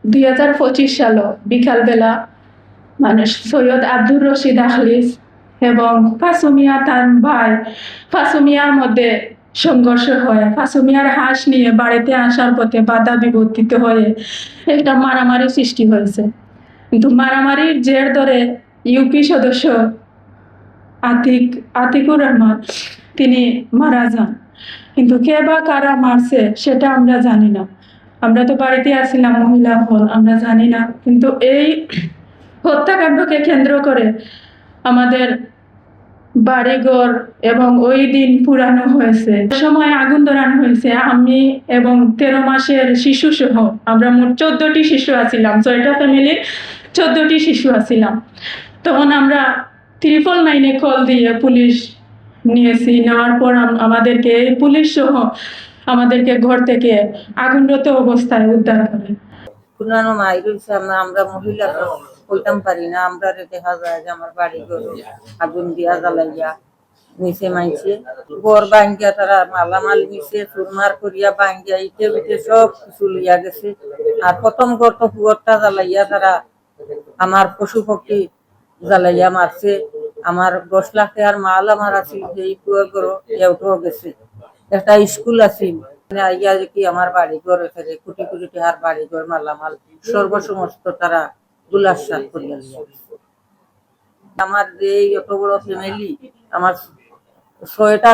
2025 সালে বিকালবেলা মানে সৈয়দ আব্দুর রশিদ আখলিস এবং ফাসুমিয়া তার ভাই ফাসুমিয়ার মধ্যে সংঘর্ষ হয়। ফাসুমিয়ার হাঁস নিয়ে বাড়িতে আসার পথে বাধা বিপত্তিত হয়ে একটা মারামারি সৃষ্টি হয়েছে। কিন্তু মারামারির জের ধরে ইউপি সদস্য আতিকুর রহমান তিনি মারা যান। কিন্তু কে বা কারা মারছে সেটা আমরা জানি না। আমরা তো বাড়িতে আসছিলাম, মহিলা হল, আমরা জানি না। কিন্তু এই হত্যাকাণ্ডকে কেন্দ্র করে আমাদের বাড়িঘর এবং ওই দিন পুরানো হয়েছে, সময় আগুন ধরানো হয়েছে। আমি এবং 13 মাসের শিশু সহ আমরা মোট 14টি শিশু আছিলাম, 6টা ফ্যামিলির 14টি শিশু আছিলাম। তখন আমরা 999-এ কল দিয়ে পুলিশ নিয়েছি। নেওয়ার পর আমাদেরকে পুলিশ সহ আমাদেরকে ঘর থেকে আগুনরত অবস্থায় উদ্ধার করে। পুরানো মাই রয়েছে, আমরা মহিলা কইতাম পারি না। আমরা দেখা যায় যে আমার বাড়ি ঘর আগুন দিয়া জ্বালাইয়া নিচে মাইছে, ঘর ভাঙ্গিয়া তারা মালামাল নিচে চুরমার করিয়া ভাঙ্গিয়া ইটে বিটে সব কিছু লইয়া গেছে। আর প্রথম ঘর তো পুয়রটা জ্বালাইয়া তারা আমার পশু পক্ষী জ্বালাইয়া মারছে। আমার 10 লাখ টাকার মাল আমার আছে, এই পুয়র ঘর এটাও গেছে। একটা স্কুল আছে আইয়া কি আমার বাড়ি ঘর এখানে কোটি কোটি টাকার বাড়ি ঘর মালামাল সর্বসমস্ত তারা দুলাশাত করিয়া দিয়েছে। আমার এই এত বড় ফ্যামিলি, আমার 6টা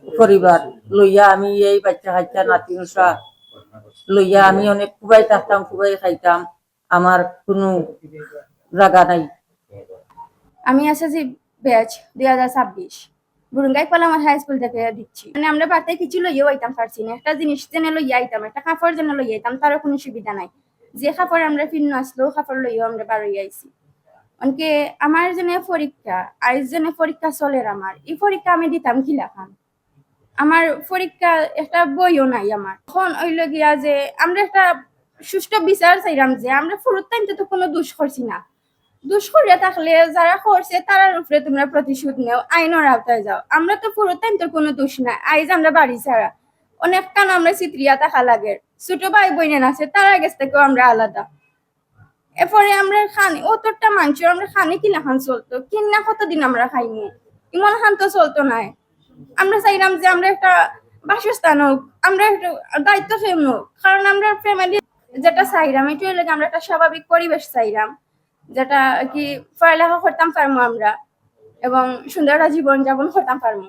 পরিবার লইয়া আমি এই বাচ্চা কাচ্চা নাতি নুসা লইয়া আমি অনেক খুবাই থাকতাম, খুবাই খাইতাম, আমার কোনো জায়গা নাই। আমি এসএসসি ব্যাচ 2026 বুরুঙ্গাই পালামার হাই স্কুল থেকে দিচ্ছি। মানে আমরা বাড়িতে কিছু লইয়াও আইতাম পারছি না। একটা জিনিস জেনে লইয়া আইতাম, একটা কাপড় জেনে লইয়া আইতাম, তারও কোনো সুবিধা নাই। যে কাপড় আমরা ফিরন আসলো কাপড় লইয়াও আমরা বাড়ি আইছি। অনকে আমার জেনে পরীক্ষা, আইজ জেনে পরীক্ষা চলে আমার, এই পরীক্ষা আমি দিতাম কি লেখাম? আমার পরীক্ষা একটা বইও নাই আমার। এখন ওইল গিয়া যে আমরা একটা সুষ্ঠু বিচার চাইলাম যে আমরা ফুরুত টাইমতে তো কোনো দোষ করছি না। দোষ করিয়া থাকলে যারা করছে তারার উপরে তোমরা প্রতিশোধ নেও, আইনের আওতায় যাও। আমরা তো পুরো টাইম তোর কোনো দোষ নাই। আইজ আমরা বাড়ি ছাড়া অনেক কান আমরা চিত্রিয়া থাকা লাগে। ছোট ভাই বোনের আছে, তারা গেছ থেকেও আমরা আলাদা। এরপরে আমরা খানি অতটা মাংস আমরা খানি কিনা খান চলতো, কিনা কতদিন আমরা খাইনি, ইমন খান তো চলতো নাই। আমরা চাইলাম যে আমরা একটা বাসস্থান হোক, আমরা একটু দায়িত্ব ফেম হোক। কারণ আমরা ফ্যামিলি যেটা চাইলাম এটা হলে আমরা একটা স্বাভাবিক পরিবেশ চাইলাম, যেটা কি পড়ালেখা করতাম পারবো আমরা এবং সুন্দর একটা জীবন যাপন করতাম পারবো।